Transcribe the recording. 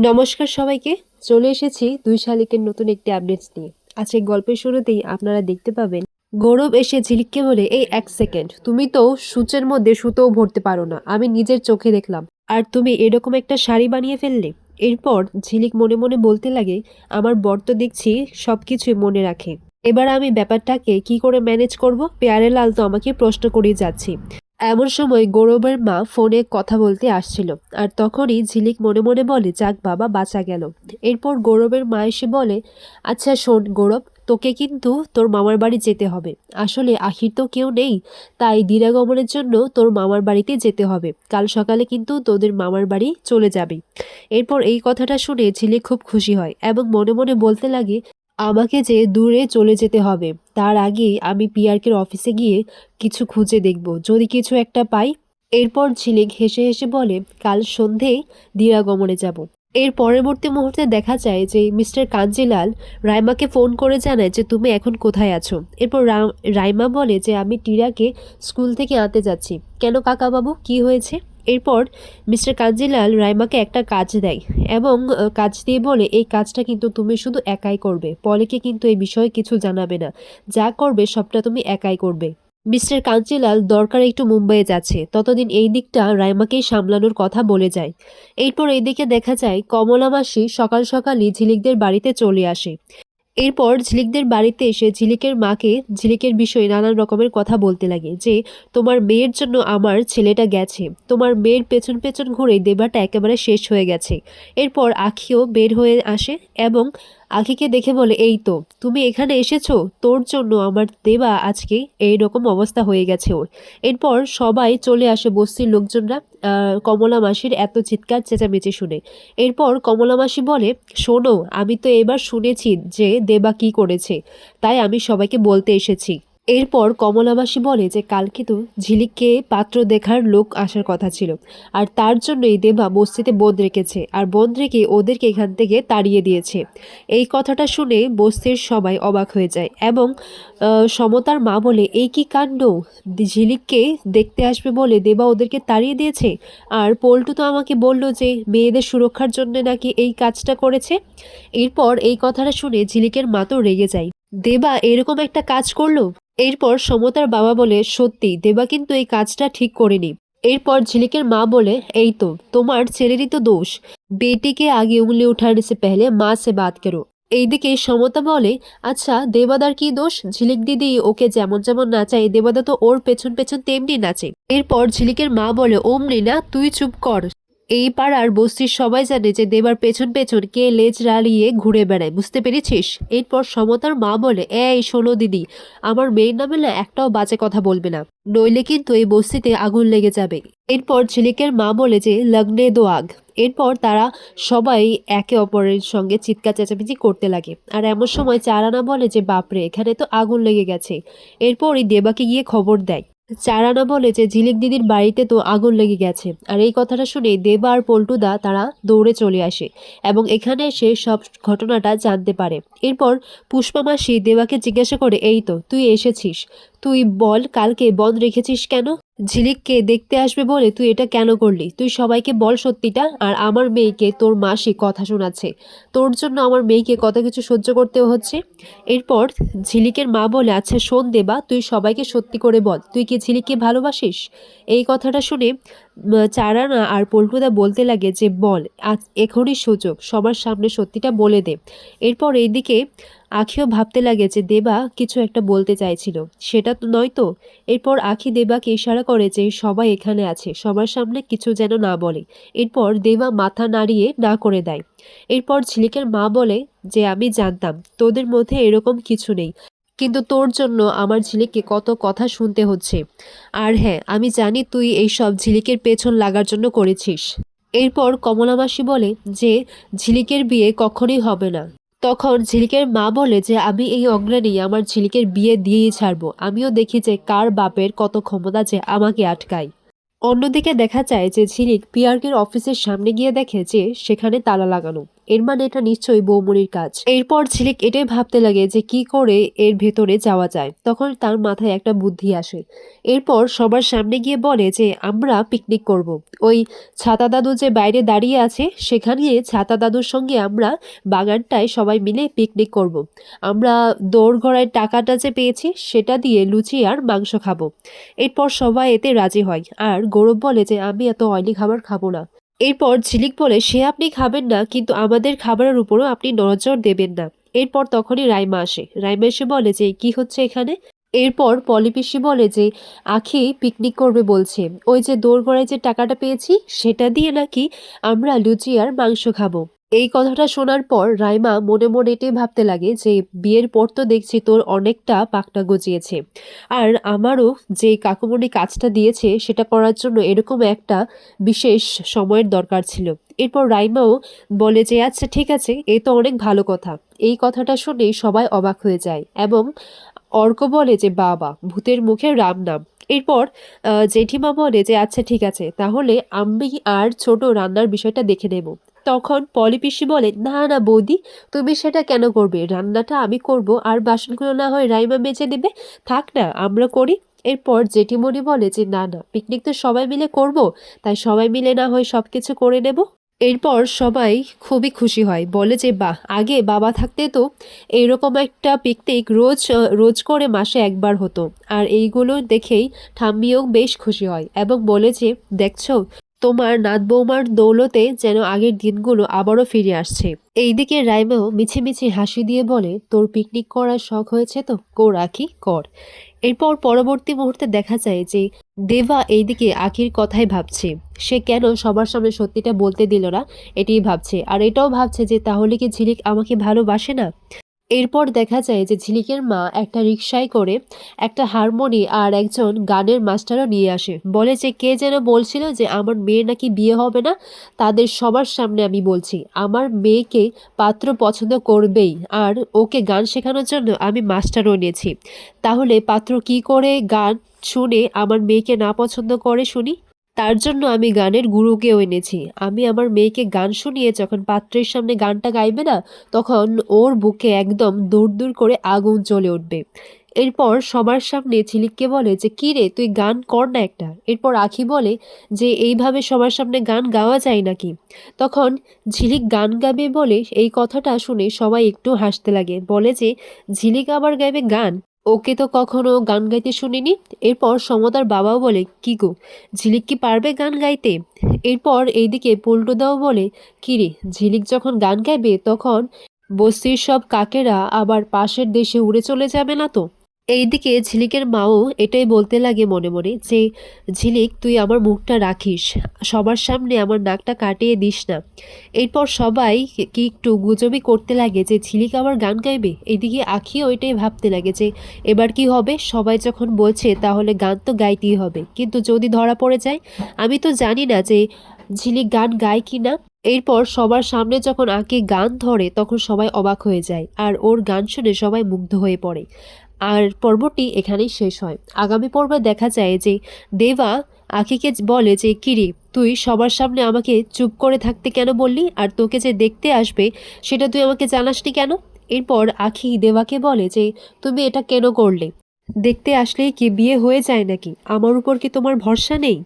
নমস্কার সবাইকে। চলে এসেছি দুই শালিকের নতুন একটি আপডেটস নিয়ে। আজকে গল্পের শুরুতেই আপনারা দেখতে পাবেন গৌরব এসে ঝিলিককে বলে, এই এক সেকেন্ড, তুমি তো সূচের মধ্যে সুতোও ভরতে পারো না, আমি নিজের চোখে দেখলাম, আর তুমি এরকম একটা শাড়ি বানিয়ে ফেললে। এরপর ঝিলিক মনে মনে বলতে লাগে, আমার বর তো দেখছি সবকিছুই মনে রাখে, এবার আমি ব্যাপারটাকে কি করে ম্যানেজ করব। পেয়ারে লাল তো আমাকে প্রশ্ন করেই যাচ্ছি। এমন সময় গৌরবের মা ফোনে কথা বলতে আসছিল, আর তখনই ঝিলিক মনে মনে বলে, যাক বাবা, বাঁচা গেল। এরপর গৌরবের মা এসে বলে, আচ্ছা শোন গৌরব, তোকে কিন্তু তোর মামার বাড়ি যেতে হবে। আসলে আখির তো কেউ নেই, তাই দিরাগমনের জন্য তোর মামার বাড়িতে যেতে হবে। কাল সকালে কিন্তু তোদের মামার বাড়ি চলে যাবে। এরপর এই কথাটা শুনে ঝিলিক খুব খুশি হয় এবং মনে মনে বলতে লাগে, আমাকে যে দূরে চলে যেতে হবে, তার আগেই আমি পিআরকের অফিসে গিয়ে কিছু খুঁজে দেখব, যদি কিছু একটা পাই। এরপর ঝিলিক হেসে হেসে বলে, কাল সন্ধেয় দিরাগমনে যাব। এর পরবর্তী মুহূর্তে দেখা যায় যে মিস্টার কাঞ্জিলাল রাইমাকে ফোন করে জানায় যে তুমি এখন কোথায় আছো। এরপর রাইমা বলে যে আমি টিরাকে স্কুল থেকে আনতে যাচ্ছি। কেন কাকাবাবু, কি হয়েছে? এরপর মিস্টার কাঞ্জিলাল রাইমাকে একটা কাজ দেয় এবং কাজ দিয়ে বলে, এই কাজটা কিন্তু তুমি শুধু একাই করবে, পলেকে কিন্তু এই বিষয়ে কিছু জানাবে না, যা করবে সবটা তুমি একাই করবে। মিস্টার কাঞ্চিলাল দরকার একটু মুম্বাইয়ে যাচ্ছে, ততদিন এই দিকটা রাইমাকেই সামলানোর কথা বলে যায়। এরপর এইদিকে দেখা যায় কমলা মাসি সকাল সকালই ঝিলিকদের বাড়িতে চলে আসে। এরপর ঝিলিকদের বাড়িতে এসে ঝিলিকের মাকে ঝিলিকের বিষয়ে নানান রকমের কথা বলতে লাগে, যে তোমার মেয়ের জন্য আমার ছেলেটা গেছে, তোমার মেয়ের পেছন পেছন ঘুরে দেবাটা একেবারে শেষ হয়ে গেছে। এরপর আখিও বের হয়ে আসে এবং আখিকে দেখে বলে, এই তো তুমি এখানে এসেছো, তোর জন্য আমার দেবা আজকে এই রকম অবস্থা হয়ে গেছে ওর। এরপর সবাই চলে আসে, বস্তির লোকজনরা কমলা মাসির এত চিৎকার চেঁচামেচি শুনে। এরপর কমলা মাসি বলে, শোনো, আমি তো এবার শুনেছি যে দেবা কি করেছে, তাই আমি সবাইকে বলতে এসেছি। এরপর কমলাবাসী বলে যে কালকে তো ঝিলিককে পাত্র দেখার লোক আসার কথা ছিল, আর তার জন্যই দেবা বস্তিতে বোধ রেখেছে, আর বোধ রেখে ওদেরকে এখান থেকে তাড়িয়ে দিয়েছে। এই কথাটা শুনে বস্তির সবাই অবাক হয়ে যায় এবং সমতার মা বলে, এই কি কাণ্ড, ঝিলিককে দেখতে আসবে বলে দেবা ওদেরকে তাড়িয়ে দিয়েছে, আর পল্টু তো আমাকে বলল যে মেয়েদের সুরক্ষার জন্য নাকি এই কাজটা করেছে। এরপর এই কথাটা শুনে ঝিলিকের মা তো রেগে যায়, দেবা এরকম একটা কাজ করলো। এরপর সমতার বাবা বলে, সত্যি দেবা কিন্তু এই কাজটা ঠিক করেনি। এরপর ঝিলিকের মা বলে, এই তো তোমার ছেলেরই তো দোষ, বেটিকে আগে উंगली उठाने से पहले মা সে বাত করো। এইদিকে সমতা বলে, আচ্ছা দেবাদার কি দোষ, ঝিলিক দিদি ওকে যেমন যেমন নাচায় দেবাদা তো ওর পেছন পেছন তেমনি নাচে। এরপর ঝিলিকের মা বলে, অমনি না, তুই চুপ কর। এই পাড়ার বস্তির সবাই জানে যে দেবার পেছন পেছন কে লেজ রাড়িয়ে ঘুরে বেড়ায়, বুঝতে পেরেছিস? এরপর সমতার মা বলে, এই শোনো দিদি, আমার মেয়ের নামে না একটাও বাজে কথা বলবে না, নইলে কিন্তু এই বস্তিতে আগুন লেগে যাবে। এরপর ঝিলিকের মা বলে যে লগ্নে দো আগ। এরপর তারা সবাই একে অপরের সঙ্গে চিৎকার চেঁচামেচি করতে লাগে, আর এমন সময় চারানা বলে যে বাপরে, এখানে তো আগুন লেগে গেছে। এরপরই দেবাকে গিয়ে খবর দেয়। চারানা বলে যে ঝিলিক দিদির বাড়িতে তো আগুন লেগে গেছে, আর এই কথাটা শুনে দেবা আর পল্টুদা তারা দৌড়ে চলে আসে এবং এখানে এসে সব ঘটনাটা জানতে পারে। এরপর পুষ্পা মাসি দেবাকে জিজ্ঞাসা করে, এই তো তুই এসেছিস, তুই বল কালকে বন্ধ রেখেছিস কেন? ঝিলিককে দেখতে আসবে বলে তুই এটা কেন করলি? তুই সবাইকে বল সত্যিটা। আর আমার মেয়েকে তোর মাসি কথা শোনাচ্ছে, তোর জন্য আমার মেয়েকে কত কিছু সহ্য করতেও হচ্ছে। এরপর ঝিলিকের মা বলে, আচ্ছা শোন দেবা, তুই সবাইকে সত্যি করে বল, তুই কি ঝিলিককে ভালোবাসিস? এই কথাটা শুনে চারানা আর পল্টুদা বলতে লাগে যে বল, আজ এখনই সুযোগ, সবার সামনে সত্যিটা বলে দে। এরপর এইদিকে আখিও ভাবতে লাগে যে দেবা কিছু একটা বলতে চাইছিল, সেটা তো নয় তো। এরপর আখি দেবাকে ইশারা করে যে সবাই এখানে আছে, সবার সামনে কিছু যেন না বলে। এরপর দেবা মাথা নাড়িয়ে না করে দেয়। এরপর ঝিলিকের মা বলে যে আমি জানতাম তোদের মধ্যে এরকম কিছু নেই, কিন্তু তোর জন্য আমার ঝিলিককে কত কথা শুনতে হচ্ছে। আর হ্যাঁ, আমি জানি তুই এইসব ঝিলিকের পেছন লাগার জন্য করেছিস। এরপর কমলা মাসি বলে যে ঝিলিকের বিয়ে কখনোই হবে না। তখন ঝিলিকের মা বলে যে আমি এই অগ্রাণেই আমার ঝিলিকের বিয়ে দিয়েই ছাড়বো, আমিও দেখি যে কার বাপের কত ক্ষমতা যে আমাকে আটকায়। অন্যদিকে দেখা যায় যে ঝিলিক পিআরকের অফিসের সামনে গিয়ে দেখে যে সেখানে তালা লাগানো। এর মানে এটা নিশ্চয়ই বৌমনির কাজ। এরপর ঝিলিক এটাই ভাবতে লাগে যে কি করে এর ভেতরে যাওয়া যায়। তখন তার মাথায় একটা বুদ্ধি আসে। এরপর সবার সামনে গিয়ে বলে যে আমরা পিকনিক করব। ওই ছাতা দাদু যে বাইরে দাঁড়িয়ে আছে সেখানে ছাতা দাদুর সঙ্গে আমরা বাগানটায় সবাই মিলে পিকনিক করব। আমরা দোরগড়ায় টাকাটা যে পেয়েছি সেটা দিয়ে লুচি আর মাংস খাবো। এরপর সবাই এতে রাজি হয় আর গৌরব বলে যে আমি এত অয়েলি খাবার খাবো না। এরপর ঝিলিক বলে সে আপনি খাবেন না, কিন্তু আমাদের খাবারের উপরও আপনি নজর দেবেন না। এরপর তখনই রাইমা আসে। রাইমা এসে বলে যে কি হচ্ছে এখানে। এরপর পলি পিসি বলে যে আখি পিকনিক করবে বলছে, ওই যে দোরগোড়ায় যে টাকাটা পেয়েছি সেটা দিয়ে নাকি আমরা লুচি আর মাংস খাবো। এই কথাটা শোনার পর রাইমা মনে মনে এটাই ভাবতে লাগে যে বিয়ের পর তো দেখছি তোর অনেকটা পাকনা গজিয়েছে, আর আমারও যে কাকুমণি কাজটা দিয়েছে সেটা করার জন্য এরকম একটা বিশেষ সময়ের দরকার ছিল। এরপর রাইমাও বলে যে আচ্ছা ঠিক আছে, এ তো অনেক ভালো কথা। এই কথাটা শুনেই সবাই অবাক হয়ে যায় এবং অর্ক বলে যে বাবা ভূতের মুখে রাম নাম। এরপর জেঠিমা বলে যে আচ্ছা ঠিক আছে, তাহলে আমি আর ছোট রান্নার বিষয়টা দেখে নেব। তখন পলি পিসি বলে না না বৌদি, তুমি সেটা কেন করবে, রান্নাটা আমি করব আর বাসনগুলো না হয় রাইমা মেজে দেবে, থাক না আমরা করি। এরপর জেঠিমণি বলে যে না না, পিকনিক তো সবাই মিলে করব, তাই সবাই মিলে না হয় সবকিছু করে নেব। এরপর সবাই খুবই খুশি হয়, বলে যে বাহ, আগে বাবা থাকতে তো এইরকম একটা পিকনিক রোজ রোজ করে মাসে একবার হতো। আর এইগুলো দেখেই ঠাম্মিও বেশ খুশি হয় এবং বলে যে দেখছো, তোমার নাত বৌমার দৌলতে যেন আগের দিনগুলো আবারও ফিরে আসছে। এইদিকে রাইমাও মিছিমিছি হাসি দিয়ে বলে তোর পিকনিক করার শখ হয়েছে তো কর আখি কর। এরপর পরবর্তী মুহূর্তে দেখা যায় যে দেবা এইদিকে আখির কথাই ভাবছে। সে কেন সবার সামনে সত্যিটা বলতে দিল না এটাই ভাবছে, আর এটাও ভাবছে যে তাহলে কি ঝিলিক আমাকে ভালোবাসে না। এরপর দেখা যায় যে ঝিলিকের মা একটা রিকশায় করে একটা হারমোনি আর একজন গানের মাস্টারও নিয়ে আসে। বলে যে কে যেন বলছিল যে আমার মেয়ের নাকি বিয়ে হবে না, তাদের সবার সামনে আমি বলছি আমার মেয়েকে পাত্র পছন্দ করবেই, আর ওকে গান শেখানোর জন্য আমি মাস্টারও নিয়েছি। তাহলে পাত্র কি করে গান শুনে আমার মেয়েকে না পছন্দ করে শুনি। তার জন্য আমি গানের গুরুকেও এনেছি। আমি আমার মেয়েকে গান শুনিয়ে যখন পাত্রের সামনে গানটা গাইবে না, তখন ওর বুকে একদম দূর দূর করে আগুন জ্বলে উঠবে। এরপর সবার সামনে ঝিলিককে বলে যে কি রে তুই গান কর না একটা। এরপর আখি বলে যে এইভাবে সবার সামনে গান গাওয়া যায় নাকি। তখন ঝিলিক গান গাবে বলে এই কথাটা শুনে সবাই একটু হাসতে লাগে, বলে যে ঝিলিক আবার গাইবে গান, ওকে তো কখনো গান গাইতে শুনিনি। এরপর সমতার বাবাও বলে কি গো, ঝিলিক কি পারবে গান গাইতে। এরপর এইদিকে পল্টুদাও বলে কিরে, ঝিলিক যখন গান গাইবে তখন বস্তির সব কাকেরা আবার পাশের দেশে উড়ে চলে যাবে না তো। এইদিকে ঝিলিকের মাও এটাই বলতে লাগে মনে মনে যে ঝিলিক তুই আমার মুখটা রাখিস, সবার সামনে আমার নাকটা কাটিয়ে দিস না। এরপর সবাই কি একটু গুজবই করতে লাগে যে ঝিলিক আবার গান গাইবে। এইদিকে আখিও ওইটাই ভাবতে লাগে যে এবার কি হবে, সবাই যখন বলছে তাহলে গান তো গাইতেই হবে, কিন্তু যদি ধরা পড়ে যায়। আমি তো জানি না যে ঝিলিক গান গায় কি না। এরপর সবার সামনে যখন আঁকি গান ধরে তখন সবাই অবাক হয়ে যায় আর ওর গান শুনে সবাই মুগ্ধ হয়ে পড়ে। আর পর্বটি এখানেই শেষ হয়। আগামী পর্বে দেখা যায় যে দেবা আখিকে বলে যে কিরে তুই সবার সামনে আমাকে চুপ করে থাকতে কেন বললি, আর তোকে যে দেখতে আসবে সেটা তুই আমাকে জানাসনি কেন। এরপর আখি দেবাকে বলে যে তুমি এটা কেন করলে, দেখতে আসলেই কি বিয়ে হয়ে যায় নাকি, আমার উপর কি তোমার ভরসা নেই।